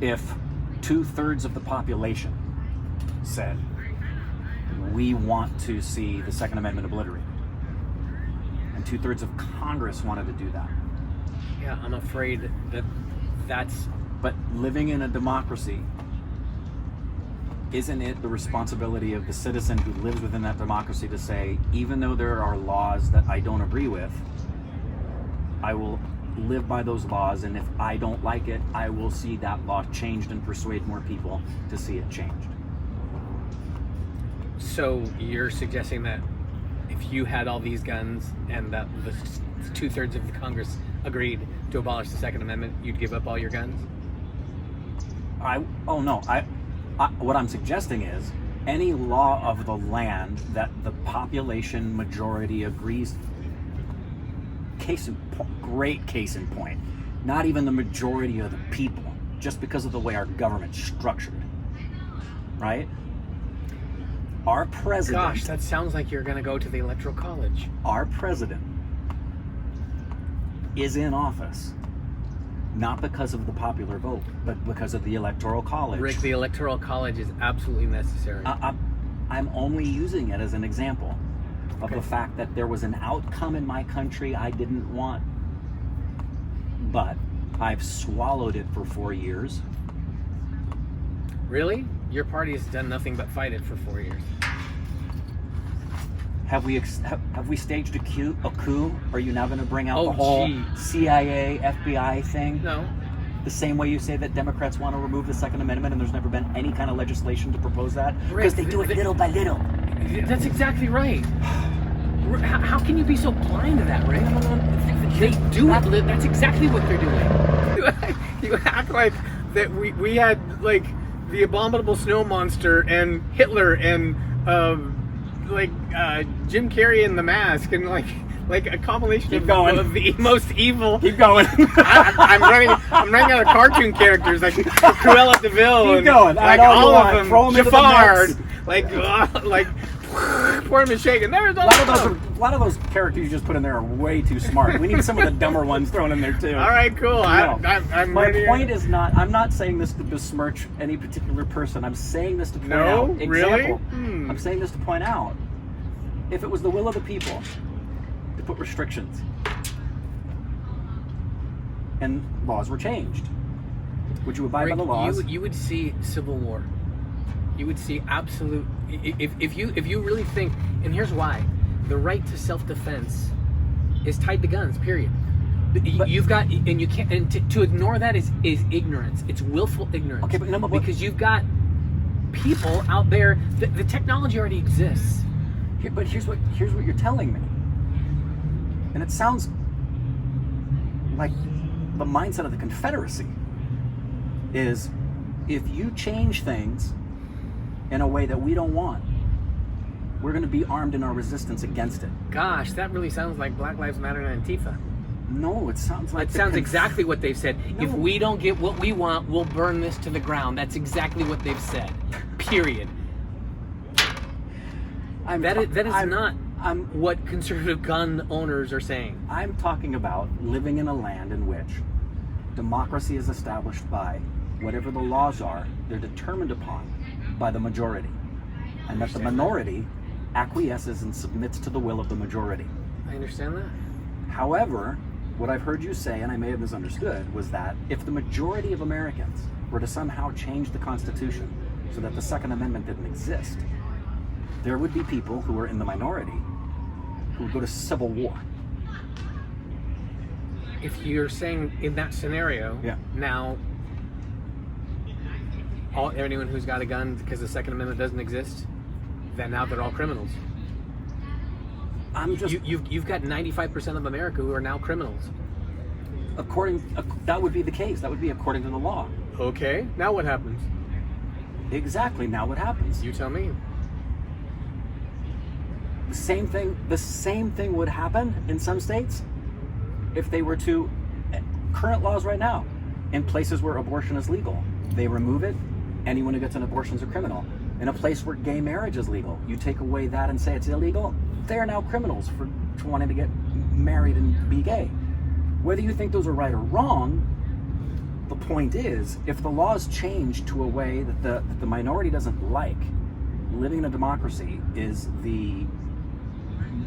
if 2/3 of the population said, we want to see the Second Amendment obliterated, and 2/3 of Congress wanted to do that. Yeah, I'm afraid that's... But living in a democracy, isn't it the responsibility of the citizen who lives within that democracy to say, even though there are laws that I don't agree with, I will live by those laws, and if I don't like it, I will see that law changed and persuade more people to see it changed. So you're suggesting that if you had all these guns and that the 2/3 of the Congress agreed to abolish the Second Amendment, you'd give up all your guns? What I'm suggesting is any law of the land that the population majority agrees, great case in point, not even the majority of the people, just because of the way our government's structured, right? Our president... Gosh, that sounds like you're going to go to the Electoral College. Our president is in office not because of the popular vote, but because of the Electoral College. Rick, the Electoral College is absolutely necessary. I'm only using it as an example of the fact that there was an outcome in my country I didn't want, but I've swallowed it for 4 years. Really? Your party has done nothing but fight it for 4 years. Have we staged a coup? Are you now going to bring out Oh, the whole gee. CIA, FBI thing? No. The same way you say that Democrats want to remove the Second Amendment and there's never been any kind of legislation to propose that? Because they do it little by little. That's exactly right. How can you be so blind to that, Rick? They do it. That's exactly what they're doing. You act like that we had like the abominable snow monster and Hitler and Jim Carrey in The Mask and like a combination of the most evil. Keep going. I'm running out of cartoon characters like Cruella de Vil and going. like all of them. Throw 'em into the Jafar, mix. like pour him and shake. And there's A lot of those characters you just put in there are way too smart. We need some of the dumber ones thrown in there too. All right, cool. I'm My ready. point is not. I'm not saying this to besmirch any particular person. I'm saying this to point No? out. Really? Example. I'm saying this to point out. If it was the will of the people to put restrictions and laws were changed, would you abide by the laws? You would see civil war. You would see absolute. If you really think, and here's why: the right to self-defense is tied to guns. Period. But you've got, and you can't. And to ignore that is ignorance. It's willful ignorance. Okay, but because you've got people out there. The technology already exists. But here's what you're telling me, and it sounds like the mindset of the Confederacy is: if you change things in a way that we don't want, we're going to be armed in our resistance against it. Gosh, that really sounds like Black Lives Matter and Antifa. No, it sounds like... It sounds exactly what they've said. No. If we don't get what we want, we'll burn this to the ground. That's exactly what they've said. Period. That is not what conservative gun owners are saying. I'm talking about living in a land in which democracy is established by whatever the laws are, they're determined upon by the majority. And that the minority acquiesces and submits to the will of the majority. I understand that. However, what I've heard you say, and I may have misunderstood, was that if the majority of Americans were to somehow change the Constitution so that the Second Amendment didn't exist, there would be people who are in the minority who would go to civil war. If you're saying in that scenario, now anyone who's got a gun because the Second Amendment doesn't exist, then now they're all criminals. You've got 95% of America who are now criminals. That would be the case. That would be according to the law. Okay, now what happens? Exactly. Now what happens? You tell me. The same thing would happen in some states if they were to current laws right now in places where abortion is legal. They remove it. Anyone who gets an abortion is a criminal. In a place where gay marriage is legal, you take away that and say it's illegal, they are now criminals for wanting to get married and be gay. Whether you think those are right or wrong, the point is, if the laws change to a way that the minority doesn't like, living in a democracy is the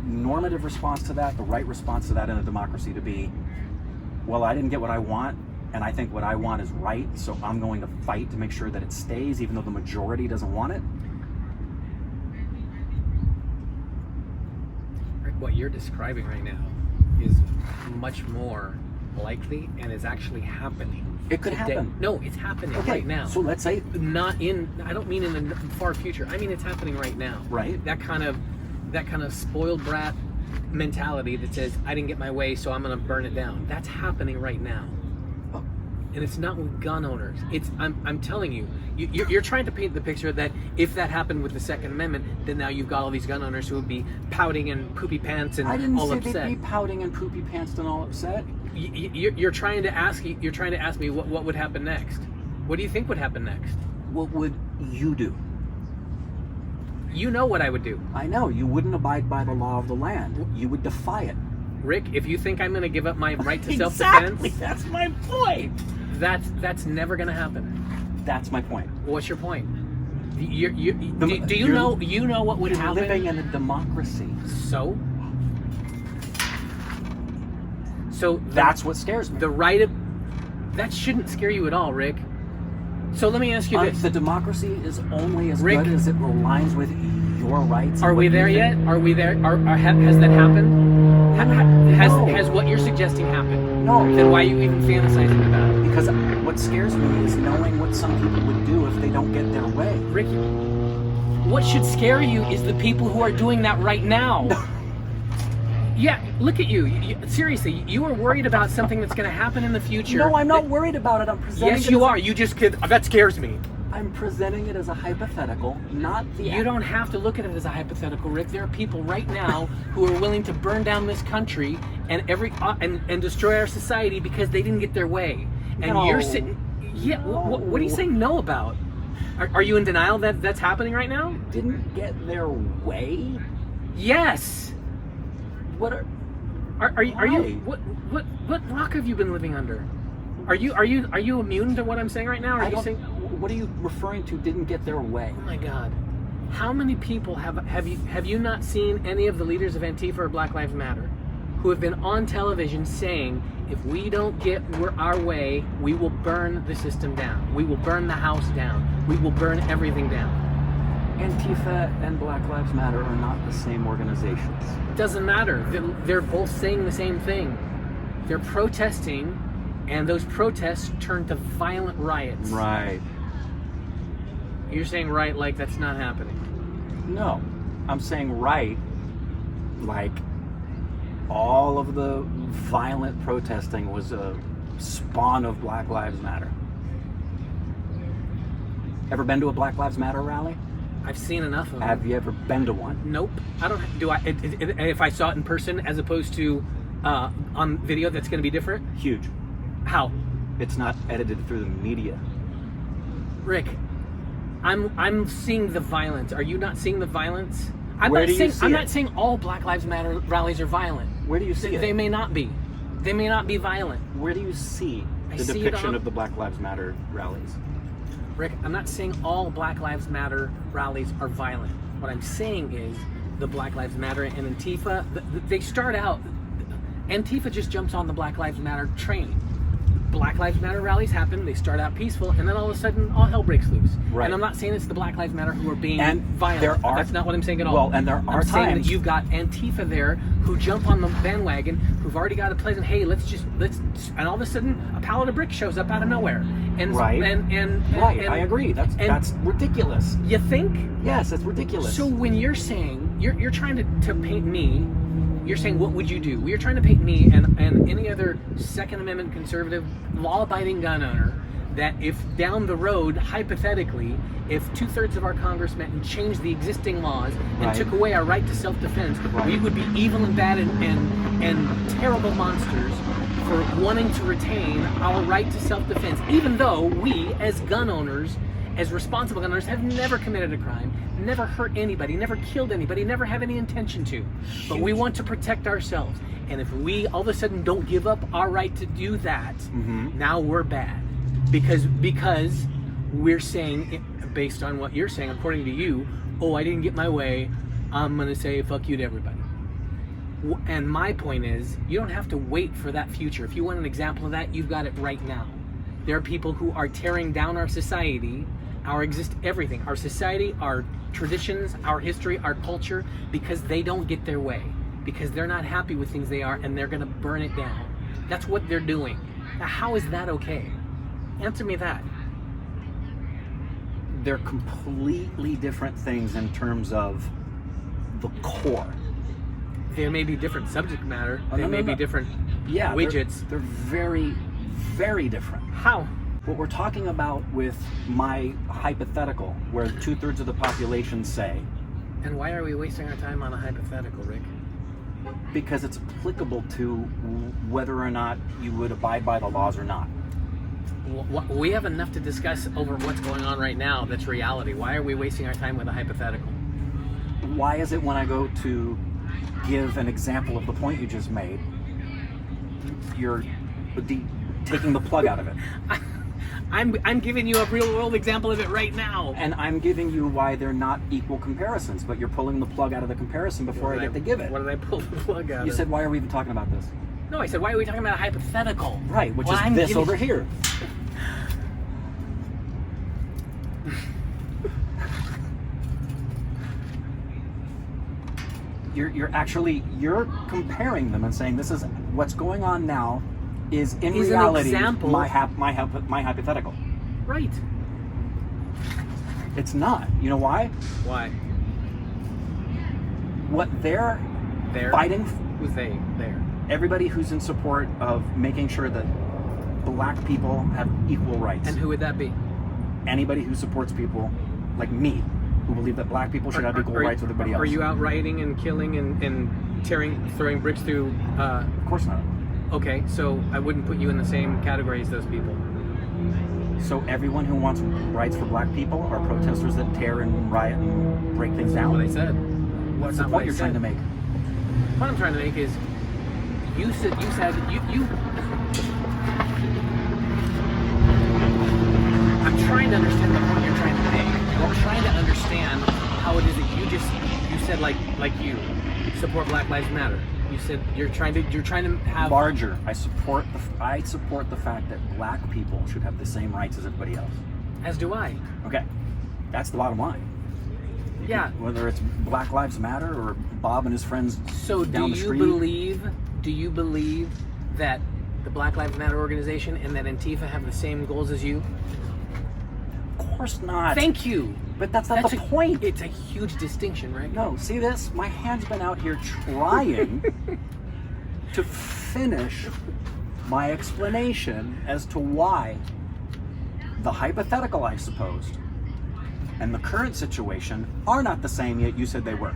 normative response to that, the right response to that in a democracy to be, well, I didn't get what I want, and I think what I want is right, so I'm going to fight to make sure that it stays, even though the majority doesn't want it. What you're describing right now is much more likely and is actually happening. It could today. happen. No, it's happening Okay, right now. so let's say, Not in, I don't mean in the far future. I mean it's happening right now. Right. That kind of spoiled brat mentality that says I didn't get my way, so I'm going to burn it down. That's happening right now. Oh. And it's not with gun owners. It's I'm telling you, you're trying to paint the picture that if that happened with the Second Amendment, then now you've got all these gun owners who would be pouting and poopy pants and I didn't all say upset. they'd be pouting and poopy pants and all upset. You're trying to ask me what would happen next. What do you think would happen next? What would you do? You know what I would do. I know, you wouldn't abide by the law of the land. You would defy it. Rick, if you think I'm going to give up my right to self-defense, Exactly, that's my point. that's never going to happen. That's my point. What's your point? Do you You're- know what would You're happen? living in a democracy. So That's what scares me. the right of that shouldn't scare you at all, Rick. So let me ask you this: The democracy is only as Rick, good as it aligns with your rights. Are and we what there you yet? think. Are we there? Has that happened? No. Has what you're suggesting happened? No. Then why are you even fantasizing about it? Because what scares me is knowing what some people would do if they don't get their way. Ricky, what should scare you is the people who are doing that right now. Yeah, look at you. Seriously, you are worried about something that's going to happen in the future. No, I'm not worried about it. I'm presenting Yes, it you as are. You just could. That scares me. I'm presenting it as a hypothetical, not the You don't have to look at it as a hypothetical, Rick. There are people right now who are willing to burn down this country and and destroy our society because they didn't get their way. And No. you're sitting. Yeah. What are you saying no about? Are you in denial that that's happening right now? didn't get their way. Yes. What are Are you Why? what rock have you been living under? Are you immune to what I'm saying right now? I Are you don't, saying? what are you referring to? Didn't get their way. Oh my God! How many people have you not seen any of the leaders of Antifa or Black Lives Matter who have been on television saying if we don't get our way, we will burn the system down. We will burn the house down. We will burn everything down. Antifa and Black Lives Matter are not the same organizations. Doesn't matter. They're both saying the same thing. They're protesting, and those protests turn to violent riots. Right. You're saying right like that's not happening. No, I'm saying right, like all of the violent protesting was a spawn of Black Lives Matter. Ever been to a Black Lives Matter rally? I've seen enough of them. Have you ever been to one? Nope. I don't. Do I? If I saw it in person as opposed to on video, that's going to be different. Huge. How? It's not edited through the media. Rick, I'm seeing the violence. Are you not seeing the violence? I'm Where not do you saying see I'm it? not saying all Black Lives Matter rallies are violent. Where do you see They it? may not be. They may not be violent. Where do you see I the see it depiction on- of the Black Lives Matter rallies? Rick, I'm not saying all Black Lives Matter rallies are violent. What I'm saying is the Black Lives Matter and Antifa, they start out, Antifa just jumps on the Black Lives Matter train. Black Lives Matter rallies happen, they start out peaceful, and then all of a sudden, all hell breaks loose. Right. And I'm not saying it's the Black Lives Matter who are being And violent. there are- That's not what I'm saying at all. Well, and there are I'm saying that times- you've got Antifa there who jump on the bandwagon, who've already got a pleasant, hey, let's, and all of a sudden, a pallet of bricks shows up out of nowhere. And Right. Right, and- I agree. That's ridiculous. You think? Yes, it's ridiculous. So when you're saying you're trying to paint me, you're saying what would you do? You're trying to paint me and any other Second Amendment conservative, law-abiding gun owner that if down the road, hypothetically, if 2/3 of our Congress met and changed the existing laws and Right. took away our right to self-defense, Right. we would be evil and bad and terrible monsters for wanting to retain our right to self-defense, even though we, as gun owners, as responsible gun owners, have never committed a crime, never hurt anybody, never killed anybody, never have any intention to. But we want to protect ourselves. And if we all of a sudden don't give up our right to do that, Mhm. now we're bad. Because we're saying, based on what you're saying, according to you, oh, I didn't get my way, I'm going to say fuck you to everybody. And my point is, you don't have to wait for that future. If you want an example of that, you've got it right now. There are people who are tearing down our society, everything, our society, our traditions, our history, our culture, because they don't get their way, because they're not happy with things they are, and they're going to burn it down. That's what they're doing. Now, how is that okay? Answer me that. They're completely different things in terms of the core. There may be different subject matter. Oh, There may be different widgets. They're very, very different. How? What we're talking about with my hypothetical, where 2/3 of the population say, And why are we wasting our time on a hypothetical, Rick? because it's applicable to whether or not you would abide by the laws or not. We have enough to discuss over what's going on right now that's reality. Why are we wasting our time with a hypothetical? Why is it when I go to give an example of the point you just made, you're taking the plug out of it? I'm giving you a real world example of it right now. And I'm giving you why they're not equal comparisons, but you're pulling the plug out of the comparison before I get to give it. What did I pull the plug out You of? said, why are we even talking about this? No, I said, why are we talking about a hypothetical? Right, which Well, is I'm this giving- over here. You're comparing them and saying this is what's going on now is in Is an reality example. my hypothetical. Right. It's not. You know why? Why? What they're There. fighting, Who's they? There. everybody who's in support of making sure that black people have equal rights. And who would that be? Anybody who supports people like me, who believe that black people should have equal rights with everybody else. Are you out rioting and killing and throwing bricks through? Of course not. Okay, so I wouldn't put you in the same category as those people. So everyone who wants rights for black people are protesters that tear and riot and break things That's what I down. said. What's That's the not what point I you're trying to said. make? What I'm trying to make is, you said I'm trying to understand the point you're trying to make. I'm trying to understand how it is that you said like you support Black Lives Matter. You said you're trying to have Larger. I support the fact that black people should have the same rights as everybody else. as do I. Okay, that's the bottom line. Yeah. Whether it's Black Lives Matter or Bob and his friends So down the street. do you believe that the Black Lives Matter organization and that Antifa have the same goals as you? Of course not. Thank you. But that's not the point. It's a huge distinction, right? No, see this? My hand's been out here trying to finish my explanation as to why the hypothetical I supposed and the current situation are not the same, yet you said they were.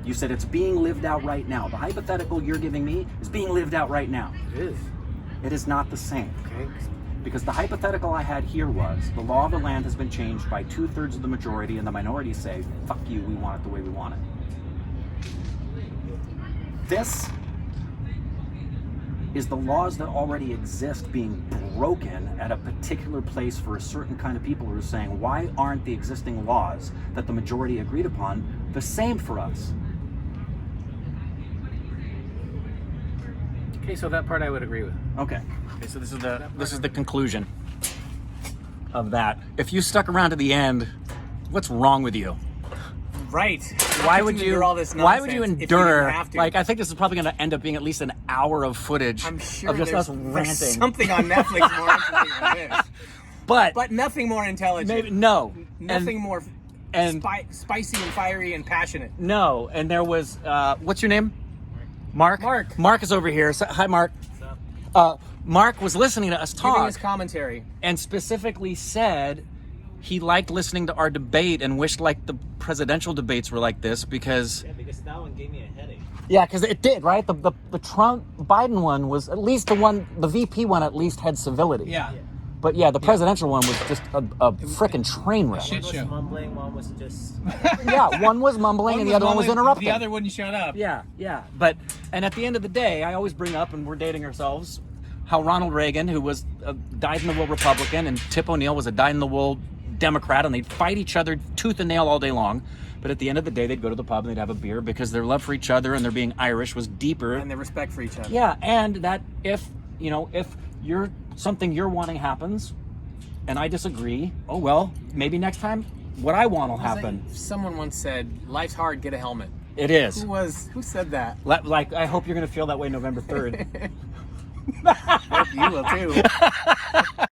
You said it's being lived out right now. The hypothetical you're giving me is being lived out right now. It is. It is not the same. Okay. Because the hypothetical I had here was, the law of the land has been changed by 2/3 of the majority, and the minority say, fuck you, we want it the way we want it. This is the laws that already exist being broken at a particular place for a certain kind of people who are saying, why aren't the existing laws that the majority agreed upon the same for us? Okay, so that part I would agree with. Okay, so this is the conclusion of that. If you stuck around to the end, what's wrong with you? Right. Why would you if endure? have to? Like, I think this is probably going to end up being at least an hour of footage I'm sure of just there's us ranting. something on Netflix more interesting than this. But nothing more intelligent. maybe no, Nothing and, more and spicy and fiery and passionate. no. And there was what's your name? Mark. Mark. Mark is over here. So, hi, Mark. Mark was listening to us Giving talk his commentary. and specifically said he liked listening to our debate and wished like the presidential debates were like this because. Yeah, because that one gave me a headache. Yeah, because it did, right? The Trump Biden one was at least the VP one at least had civility. Yeah. But yeah, the presidential one was just a frickin' train wreck. One was mumbling, one was just... Yeah, one was mumbling and the other one was interrupting. The other wouldn't shut up. Yeah. But, and at the end of the day, I always bring up, and we're dating ourselves, how Ronald Reagan, who was a dyed-in-the-wool Republican, and Tip O'Neill was a dyed-in-the-wool Democrat, and they'd fight each other tooth and nail all day long. But at the end of the day, they'd go to the pub and they'd have a beer because their love for each other and their being Irish was deeper. And their respect for each other. Yeah, and that if something you're wanting happens, and I disagree, oh well, maybe next time what I want will happen. Someone once said, "Life's hard. Get a helmet." It is. Who said that? Like, I hope you're going to feel that way November 3rd. You will too.